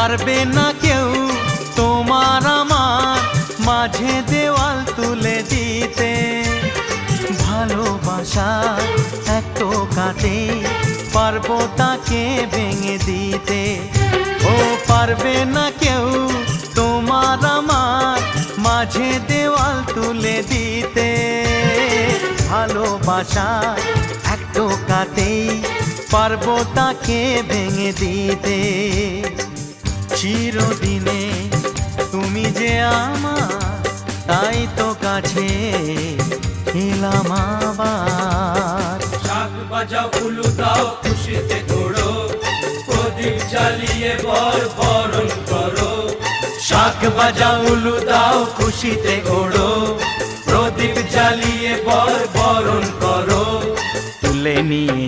পারবে না কেউ তোমার আমার মাঝে দেওয়াল তুলে দিতে। ভালোবাসা এক টোকাতে পারবো তাকে ভেঙে দিতে। ও পারবে না কেউ তোমার আমার মাঝে দেওয়াল তুলে দিতে। ভালোবাসা এক টোকাতেই পারবো তাকে ভেঙে দিতে। চিরদিনে তুমি যে আমার, তাই তো কাছে এলাম আবার। শাক বাজাও উলু দাও খুশিতে ঘোড়ো, প্রদীপ জ্বালিয়ে বরণ করো। শাক বাজাও উলু দাও খুশিতে ঘোড়ো, প্রদীপ জ্বালিয়ে বরণ করো। তুলে নিয়ে